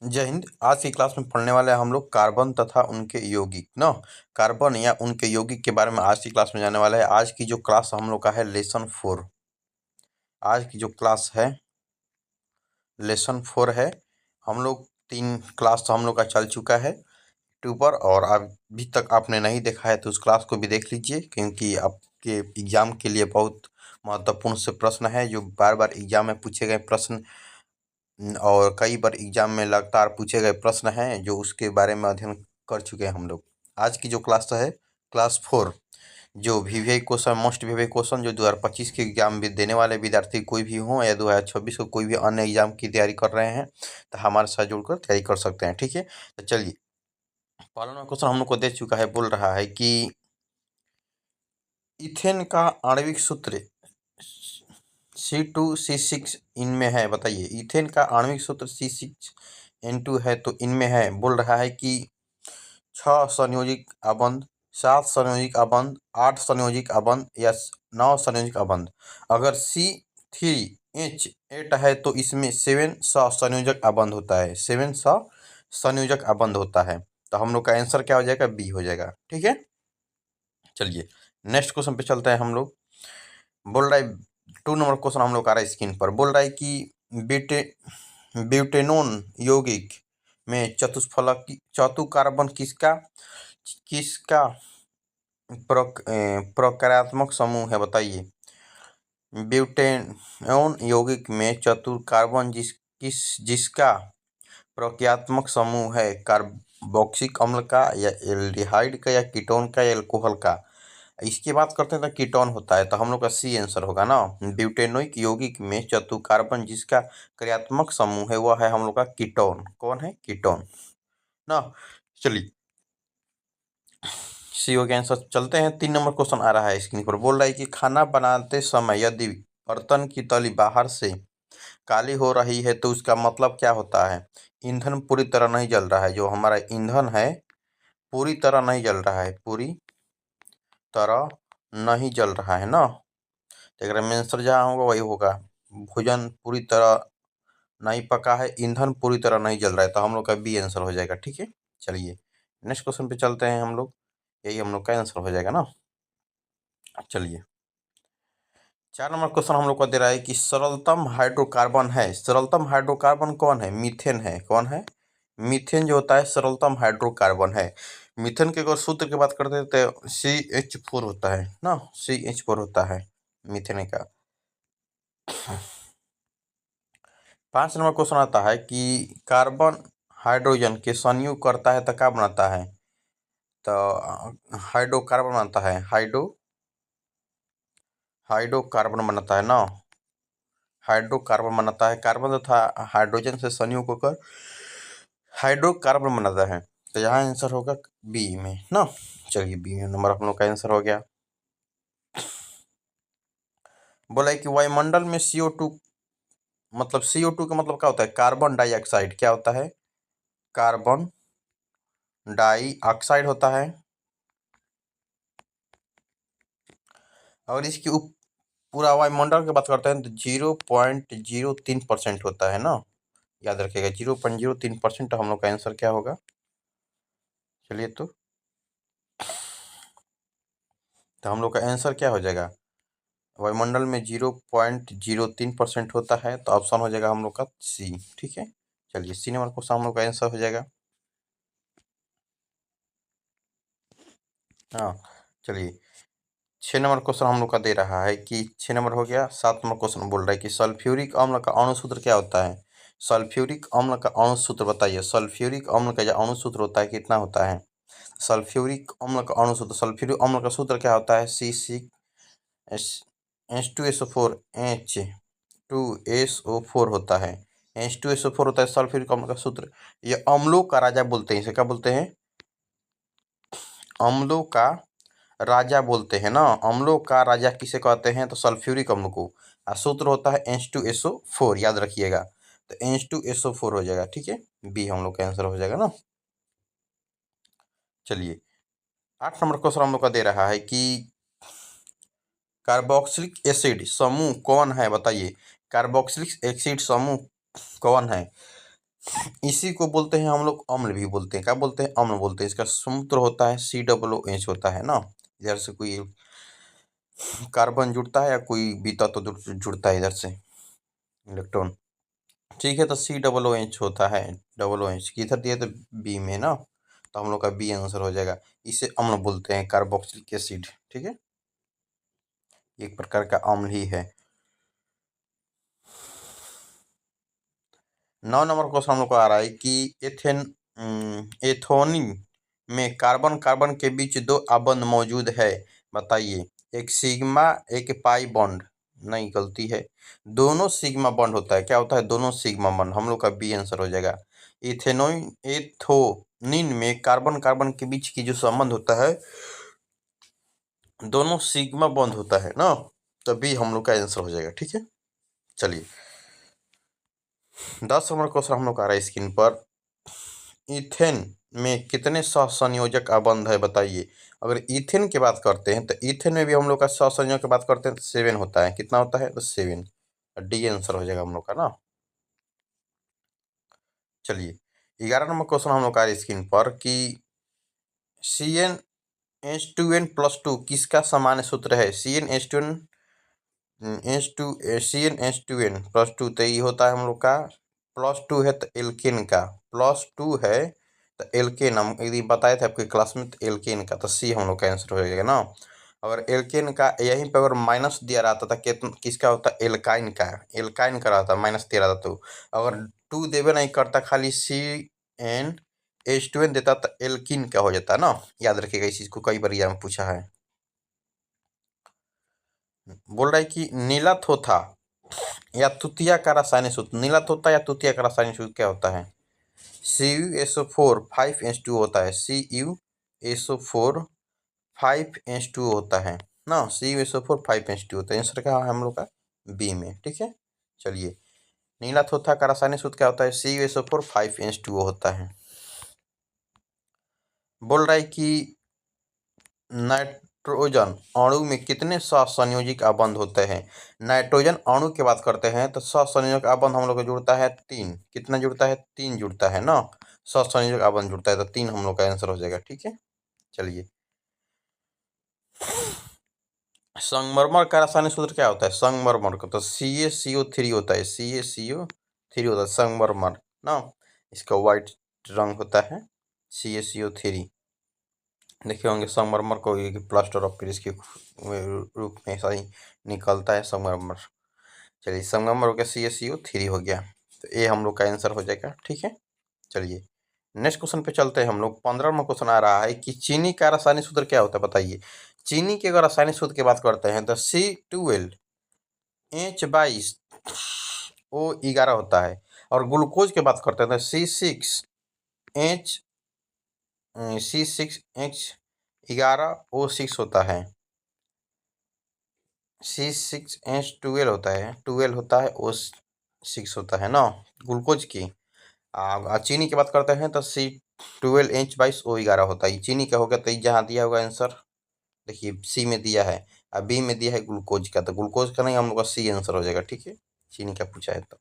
जय हिंद। आज की क्लास में पढ़ने वाले हैं हम लोग कार्बन तथा उनके यौगिक ना। कार्बन या उनके यौगिक के बारे में आज की क्लास में जाने वाला है। आज की जो क्लास हम लोग का है लेसन 4। आज की जो क्लास है लेसन 4 है। हम लोग 3 क्लास तो हम लोग का चल चुका है यूट्यूब पर, और अभी तक आपने नहीं देखा है तो उस क्लास को भी देख लीजिए, क्योंकि आपके एग्जाम के लिए बहुत महत्वपूर्ण से प्रश्न है जो बार बार एग्जाम में पूछे गए प्रश्न और कई बार एग्जाम में लगातार पूछे गए प्रश्न हैं जो उसके बारे में अध्ययन कर चुके हैं हम लोग। आज की जो क्लास है क्लास 4, जो VVI question, most VVI question जो 2025 के एग्जाम भी देने वाले विद्यार्थी कोई भी हों या 2026 को कोई भी अन्य एग्जाम की तैयारी कर रहे हैं तो हमारे साथ जुड़कर तैयारी कर सकते हैं। ठीक है, तो चलिए, पहला क्वेश्चन हम लोग को दे चुका है, बोल रहा है कि इथेन का आणविक सूत्र C2C6 इनमें है। बताइए, इथेन का आणविक सूत्र C6N2 है तो इनमें है। बोल रहा है कि 6 संयोजिक अबंध, 7 संयोजिक अबंध, 8 संयोजिक अबंध या 9 संयोजिक अबंध। अगर C3H8 है तो इसमें 7 संयोजक अबंध होता है, 7 संयोजक अबंध होता है। तो हम लोग का आंसर क्या हो जाएगा? बी हो जाएगा। ठीक है, चलिए नेक्स्ट क्वेश्चन पे चलते हैं हम लोग। बोल रहा है 2 नंबर क्वेश्चन हम लोग आ रहा है स्क्रीन पर। बोल रहा है कि ब्यूटेनोन यौगिक में चतुः कार्बन किसका किसका प्रकार्यात्मक समूह है? बताइए, ब्यूटेनोन यौगिक में चतुर्थ कार्बन जिसका प्रक्रियात्मक समूह है, कार्बोक्सिलिक अम्ल का या एल्डिहाइड का या कीटोन का या एल्कोहल का। इसकी बात करते हैं तो कीटोन होता है, तो हम लोग का सी आंसर होगा ना। ब्यूटेनोइक यौगिक में चतुर्थ कार्बन जिसका क्रियात्मक समूह है वह है हम लोग का कीटोन। कौन है? कीटोन ना। चलिए, सी हो गया आंसर। चलते हैं, 3 नंबर क्वेश्चन आ रहा है स्क्रीन पर। बोल रहा है कि खाना बनाते समय यदि बर्तन की तली बाहर से काली हो रही है तो उसका मतलब क्या होता है? ईंधन पूरी तरह नहीं जल रहा है। जो हमारा ईंधन है पूरी तरह नहीं जल रहा है, पूरी तरह नहीं जल रहा है ना। तो अगर आंसर जहाँ होगा वही होगा। भोजन पूरी तरह नहीं पका है, ईंधन पूरी तरह नहीं जल रहा है, तो हम लोग का बी आंसर हो जाएगा। ठीक है, चलिए नेक्स्ट क्वेश्चन पे चलते हैं हम लोग। यही हम लोग का आंसर हो जाएगा ना। चलिए, 4 नंबर क्वेश्चन हम लोग को दे रहा है कि सरलतम हाइड्रोकार्बन है। सरलतम हाइड्रोकार्बन कौन है? मीथेन है। कौन है? मीथेन जो होता है सरलतम हाइड्रोकार्बन है। मीथेन के अगर सूत्र की बात करते हैं तो CH4 होता है ना, CH4 होता है मीथेन का। 5 नंबर क्वेश्चन आता है कि कार्बन हाइड्रोजन के संयुग करता है तो क्या बनाता है? तो हाइड्रोकार्बन बनाता है, हाइड्रोकार्बन बनाता है ना। हाइड्रोकार्बन बनाता है, कार्बन तथा हाइड्रोजन से संयुग होकर हाइड्रोकार्बन बनाता है। तो यहाँ आंसर होगा बी में ना। चलिए, बी में नंबर हम लोग का आंसर हो गया। बोला है कि वायुमंडल में CO2 मतलब CO2 का मतलब क्या होता है? Carbon dioxide. क्या होता है? कार्बन डाइऑक्साइड होता है। और इसकी पूरा वायुमंडल की बात करते हैं तो 0.03% होता है ना। याद रखिएगा 0.03% हम लोग का आंसर क्या होगा? चलिए, तो हम लोग का आंसर क्या हो जाएगा? वायुमंडल में 0.03% होता है, तो ऑप्शन हो जाएगा हम लोग का सी। ठीक है, चलिए सी नंबर क्वेश्चन हम लोग का आंसर हो जाएगा। हाँ, चलिए 6 नंबर क्वेश्चन हम लोग का दे रहा है कि 6 नंबर हो गया। 7 नंबर क्वेश्चन बोल रहा है कि सल्फ्यूरिक अम्ल का अणु सूत्र क्या होता है? सल्फ्यूरिक अम्ल का अणु सूत्र बताइए। सल्फ्यूरिक अम्ल का जो अणु सूत्र होता है कितना होता है? सल्फ्यूरिक अम्ल का अणु सूत्र, सल्फ्यूरिक अम्ल का सूत्र क्या होता है? H2SO4 H2SO4 होता है। H2SO4 होता है सल्फ्यूरिक अम्ल का सूत्र। ये अम्लों का राजा बोलते हैं, इसे क्या बोलते हैं? अम्लों का राजा बोलते हैं ना। अम्लों का राजा किसे कहते हैं? तो सल्फ्यूरिक अम्ल को। सूत्र होता है H2SO4, याद रखिएगा। तो H2SO4 हो जाएगा। ठीक है, बी हम लोग का आंसर हो जाएगा ना। चलिए, 8 नंबर क्वेश्चन हम लोग का दे रहा है कि कार्बोक्सिलिक एसिड समूह कौन है? बताइए, कार्बोक्सिलिक एसिड समूह कौन है? इसी को बोलते हैं हम लोग अम्ल भी बोलते हैं। क्या बोलते हैं? अम्ल बोलते हैं। इसका सूत्र होता है COOH होता है ना। इधर से कोई कार्बन जुड़ता है या कोई भी तत्व जुड़ता है इधर से इलेक्ट्रॉन। ठीक है, तो COOH होता है। OH किधर दिया? तो बी में ना, तो हम लोग का बी आंसर हो जाएगा। इसे अम्ल बोलते हैं, कार्बोक्सिलिक एसिड। ठीक है, एक प्रकार का अम्ल ही है। 9 नंबर क्वेश्चन हम लोग को आ रहा है कि एथोनिन में कार्बन कार्बन के बीच दो आबंध मौजूद है, बताइए। एक सिग्मा, एक पाई बॉन्ड। नहीं, गलती है। दोनों सिग्मा बॉन्ड होता है। क्या होता है? दोनों सिग्मा बॉन्ड। हम लोग का बी आंसर हो जाएगा। एथोनिन में कार्बन कार्बन के बीच की जो संबंध होता है, दोनों सिग्मा बॉन्ड होता है ना, तो बी हम लोग का आंसर हो जाएगा। ठीक है, चलिए 10 नंबर क्वेश्चन हम लोग आ रहा है स्क्रीन पर। इथेन में कितने सहसंयोजक आबंध है, बताइए। अगर इथेन की बात करते हैं तो इथेन में भी हम लोग का सहसंयोजक की बात करते हैं तो 7 होता है। कितना होता है? तो 7। डी आंसर हो जाएगा हम लोग का ना। चलिए 11 नंबर क्वेश्चन हम लोग का स्क्रीन पर कि CnH2n+2 किसका सामान्य सूत्र है? CnH2n+2 तो ये होता है हम लोग का +2 है तो एल्केन का, +2 है तो एल्केन। हम यदि बताए थे आपके क्लास में, तो एल्केन का, तो सी हम लोग का आंसर हो जाएगा ना। अगर एल्केन का यहीं पर अगर माइनस दिया रहता था, किसका होता? एल्काइन का। एल्काइन का रहता, माइनस दिया रहता। तो अगर 2 देवे नहीं करता, खाली CnH2n देता तो एल्किन का हो जाता ना। याद रखिएगा इस चीज को, कई बार एग्जाम में पूछा है। बोल रहा है कि नीला थोथा या तुतिया का रासायनिक सूत्र। नीला तोता या तुतिया का रासायनिक सूत्र क्या होता है? CuSO4 5H2 होता है। CuSO4 5H2 होता है ना। CuSO4 5H2 होता है। आंसर क्या है हम लोग का? बी में। ठीक है, चलिए नीला थोथा का रासायनिक सूत्र क्या होता है? CuSO4 5H2 होता है। बोल रहा है कि नाइट्रोजन अणु में कितने सहसंयोजक आबंध होते हैं? नाइट्रोजन अणु की बात करते हैं तो सहसंयोजक आबंध हम लोग को जुड़ता है 3। कितना जुड़ता है? 3 जुड़ता है ना। सहसंयोजक आबंध जुड़ता है तो 3 हम लोग का आंसर हो जाएगा। ठीक है, चलिए संगमरमर का रासायनिक सूत्र क्या होता है? संगमरमर का तो CaCO3 होता है। CaCO3 होता है संगमरमर ना। इसका व्हाइट रंग होता है CaCO3। देखे होंगे संगमरमर को, ये प्लास्टर ऑफ पेरिस के रूप में ऐसा ही निकलता है संगमरमर। चलिए संगमरमर हो गया, CaCO3 हो गया, तो ये हम लोग का आंसर हो जाएगा। ठीक है, चलिए नेक्स्ट क्वेश्चन पे चलते हैं हम लोग। 15वां क्वेश्चन आ रहा है कि चीनी का रासायनिक सूत्र क्या होता है, बताइए। चीनी के अगर रासायनिक सूत्र की बात करते हैं तो C12H22O11 होता है। और ग्लूकोज की बात करते हैं तो C6H11O6 होता है। C6H12 होता है, 12 होता है, O6 होता है ना ग्लूकोज की। चीनी की बात करते हैं तो C12H22O11 होता है। चीनी का होगा तो जहाँ दिया होगा आंसर, देखिए सी में दिया है, अब बी में दिया है ग्लूकोज का, तो ग्लूकोज का नहीं, हम लोग का सी आंसर हो जाएगा। ठीक है, चीनी का पूछा है तो।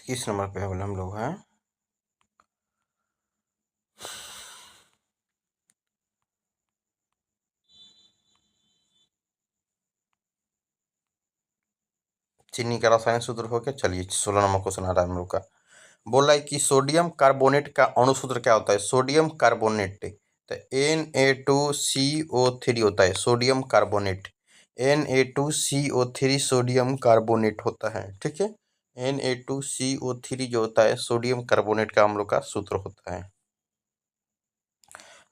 किस नंबर पे हम लोग हैं? चीनी का रासायनिक सूत्र हो गया। चलिए 16 नंबर क्वेश्चन आ रहा है हम लोग का। बोला है कि सोडियम कार्बोनेट का अणु सूत्र क्या होता है? सोडियम कार्बोनेट तो Na2CO3 होता है। Sodium carbonate Na2CO3 sodium carbonate होता है। ठीक है, Na2CO3 जो होता है सोडियम कार्बोनेट का हम लोग का सूत्र होता है।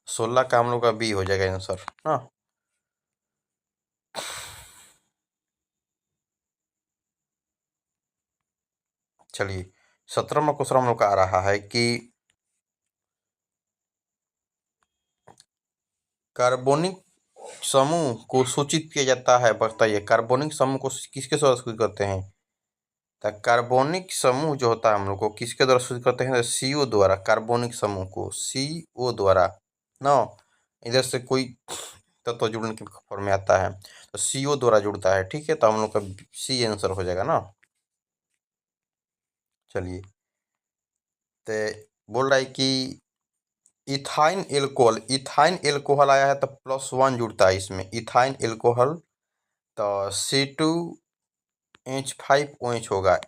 16 का हम लोग का बी हो जाएगा आंसर ना। चलिए 17वां क्वेश्चन हम लोग का आ रहा है कि कार्बोनिक समूह को सूचित किया जाता है, बताइए। कार्बोनिक समूह को किसके द्वारा सूचित करते हैं? तो कार्बोनिक समूह जो होता है हम लोग को किसके द्वारा सूचित करते हैं? CO द्वारा। कार्बोनिक समूह को CO द्वारा ना। इधर से कोई तत्व जुड़ने के फॉर्म में आता है, तो CO द्वारा जुड़ता है। ठीक है, तो हम लोग का C आंसर हो जाएगा ना। चलिए, तो बोल रहा है कि इथाइन एल्कोहल आया है तो +1 जुड़ता है इसमें, इथाइन एल्कोहल, तो C2H5OH होगा।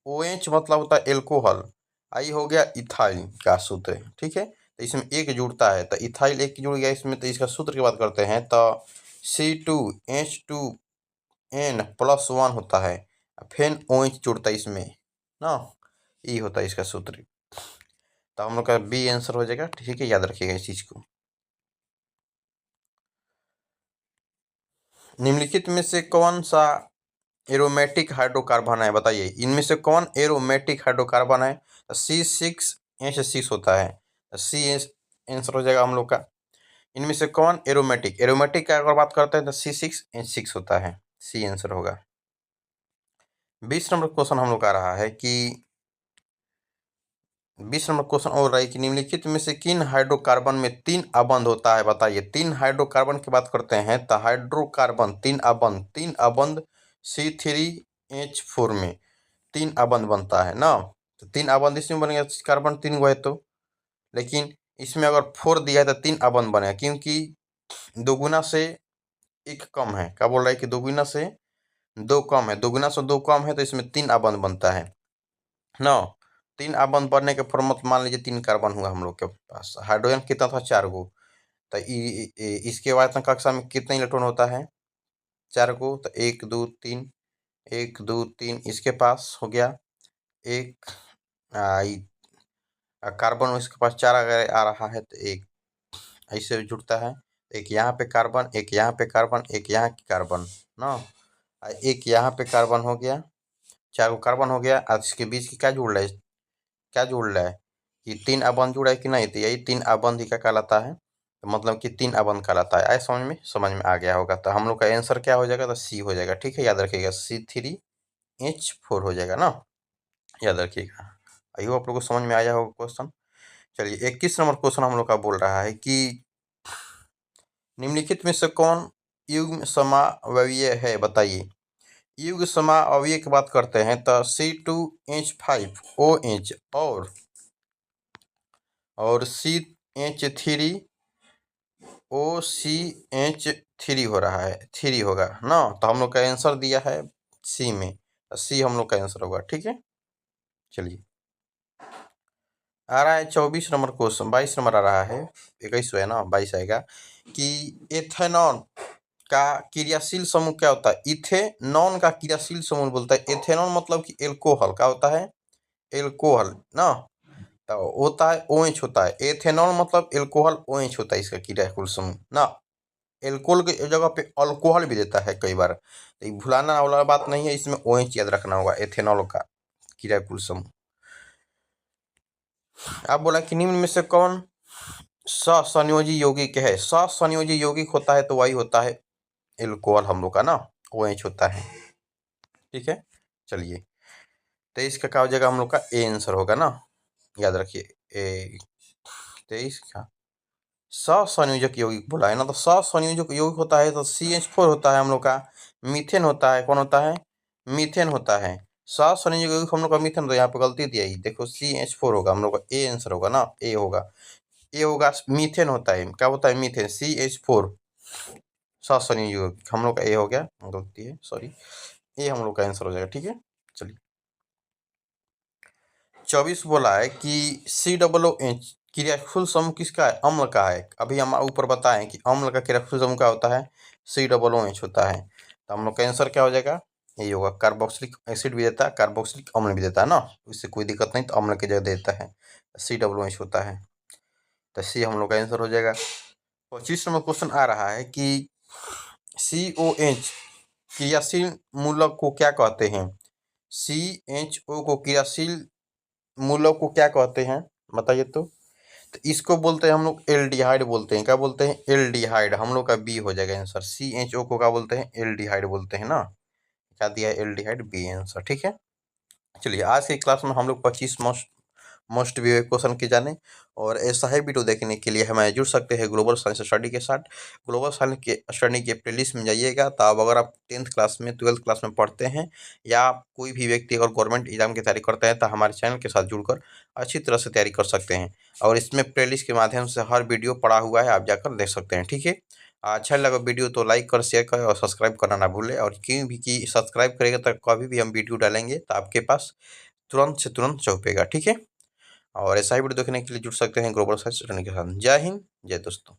OH मतलब होता है एल्कोहल, आई हो गया इथाइल का सूत्र। ठीक है, तो इसमें एक जुड़ता है, तो इथाइल एक जुड़ गया इसमें, तो इसका सूत्र की बात करते हैं तो C2H2N+1 होता है, फिर OH जुड़ता है इसमें ना, ये होता है इसका सूत्र। तो हम लोग का B आंसर हो जाएगा। ठीक है, याद रखिएगा इस चीज को। निम्नलिखित में से कौन सा एरोमेटिक हाइड्रोकार्बन है, बताइए। इनमें से कौन एरोमेटिक हाइड्रोकार्बन है? C6H6 होता है, C आंसर हो जाएगा हम लोग का। इनमें से कौन एरोमेटिक का अगर बात करते हैं तो C6H6 होता है, C आंसर होगा। 20 नंबर क्वेश्चन हम लोग का रहा है कि 20 नंबर क्वेश्चन और रहा है कि निम्नलिखित में से किन हाइड्रोकार्बन में 3 अबंध होता है, बताइए। 3 हाइड्रोकार्बन की बात करते हैं तो हाइड्रोकार्बन 3 अबंध C3H4 में 3 अबंध बनता है ना, तो 3 अबंध इसमें बनेगा, कार्बन 3 गो है तो, लेकिन इसमें अगर 4 दिया है तो 3 अबंध बनेगा, क्योंकि दोगुना से एक कम है। क्या बोल रहा है कि दोगुना से 2 कम है, दोगुना से 2 कम है, तो इसमें 3 अबंध बनता है ना। 3 अबंध बनने के फॉर्मत मान लीजिए 3 कार्बन हुआ हम लोग के पास, हाइड्रोजन कितना था 4 गो, तो इसके बाद कक्षा में कितने इलेक्ट्रॉन होता है 4 गो, तो 1 2 3, 1 2 3 इसके पास हो गया एक, कार्बन इसके पास 4 अगर आ रहा है तो एक ऐसे जुड़ता है, एक यहाँ पे कार्बन, एक यहाँ पे कार्बन, एक यहाँ की कार्बन ना, एक यहाँ पे कार्बन हो गया, 4 गो कार्बन हो गया। आज इसके बीच की क्या जुड़ रहा है, क्या जुड़ रहा है कि 3 अबंध जुड़ा है कि नहीं, तो यही 3 अबंध ही का कहलाता है, तो मतलब कि 3 अबंध कहलाता है। आए समझ में आ गया होगा, तो हम लोग का आंसर क्या हो जाएगा, तो C हो जाएगा। ठीक है, याद रखिएगा C3H4 हो जाएगा ना, याद रखिएगा। आई होप आप लोग को समझ में आया होगा क्वेश्चन। चलिए, 21 नंबर क्वेश्चन हम लोग का बोल रहा है कि निम्नलिखित में से कौन युग्म समावयवी है, बताइए। युग्म समावयवी की बात करते हैं तो C2H5OH और CH3OCH3 हो रहा है, 3 होगा ना, तो हम लोग का आंसर दिया है C में, C हम लोग का आंसर होगा। ठीक है, चलिए, आ रहा है 24 नंबर क्वेश्चन, 22 नंबर आ रहा है, 21 है ना, 22 आएगा कि एथेनॉल का क्रियाशील समूह क्या होता है। इथेनॉन का क्रियाशील समूह बोलता है, एथेनॉल मतलब कि एल्कोहल का होता है, एल्कोहल ना, तो होता है OH होता है, एथेनॉल मतलब एल्कोहल OH होता है इसका क्रियाशील समूह ना। एल्कोहल की जगह पे अल्कोहल भी देता है कई बार, तो ये भुलाना वाला बात नहीं है, इसमें OH याद रखना होगा, एथेनॉल का क्रियाशील समूह। आप बोला कि निम्न में से कौन ससंयोजी यौगिक है, ससंयोजी यौगिक होता है तो वही होता है एल्कोहल हम लोग का ना, OH होता है। ठीक है, चलिए, 23 का क्या हो जाएगा हम लोग का A आंसर होगा ना, याद रखिए। 23 का ससंयोजक यौगिक बोला है ना, तो ससंयोजक यौगिक होता है तो CH4 होता है हम लोग का, मीथेन होता है, कौन होता है, मीथेन होता है। ससंयोजक यौगिक हम लोग का मीथेन, तो यहाँ पे गलती दिया ही, देखो CH4 होगा हम लोग का, A आंसर होगा ना, A होगा, मीथेन होता है, क्या होता है मीथेन, CH4 ससंयोजक यौगिक हम लोग का A हो गया, गलती है सॉरी, A हम लोग का आंसर हो जाएगा। ठीक है, चलिए, 24 बोला है कि COOH क्रियाशील समूह किसका है, अम्ल का है। अभी हम ऊपर बताएं कि अम्ल का क्रियाशील समूह क्या होता है, COOH होता है, तो हम लोग का आंसर क्या हो जाएगा, यही होगा। कार्बोक्सिलिक एसिड भी देता है, कार्बोक्सिलिक अम्ल भी देता है ना, इससे कोई दिक्कत नहीं, तो अम्ल की जगह देता है, COOH होता है, तो C हम लोग का आंसर हो जाएगा। 25 नंबर क्वेश्चन आ रहा है कि COH क्रियाशील मूलक को क्या कहते हैं, CHO को क्रियाशील मूलक को क्या कहते हैं, बताइए तो इसको बोलते हैं हम लोग एल्डिहाइड बोलते हैं, क्या बोलते हैं, एल्डिहाइड, हम लोग का B हो जाएगा आंसर। CHO को क्या बोलते हैं, एल्डिहाइड बोलते हैं ना, क्या दिया है एल्डिहाइड, B आंसर। ठीक है, चलिए, आज की क्लास में हम लोग 25 मोस्ट व्यूड क्वेश्चन की जाने। और ऐसा ही वीडियो देखने के लिए हमें जुड़ सकते हैं ग्लोबल साइंस स्टडी के साथ। ग्लोबल साइंस के स्टडी के प्लेलिस्ट में जाइएगा, तो अब अगर आप 10th क्लास में 12th क्लास में पढ़ते हैं या कोई भी व्यक्ति अगर गवर्नमेंट एग्जाम की तैयारी करते हैं, तो हमारे चैनल के साथ जुड़कर अच्छी तरह से तैयारी कर सकते हैं। और इसमें प्लेलिस्ट के माध्यम से हर वीडियो पड़ा हुआ है, आप जाकर देख सकते हैं। ठीक है, अच्छा लगा वीडियो तो लाइक कर, शेयर करें और सब्सक्राइब करना ना भूलें। और क्यों भी कि सब्सक्राइब करेगा तो कभी भी हम वीडियो डालेंगे तो आपके पास तुरंत से तुरंत चौंकेगा। ठीक है, और ऐसा ही वीडियो देखने के लिए जुड़ सकते हैं ग्लोबल साइंस के साथ। जय हिंद, जय दोस्तों।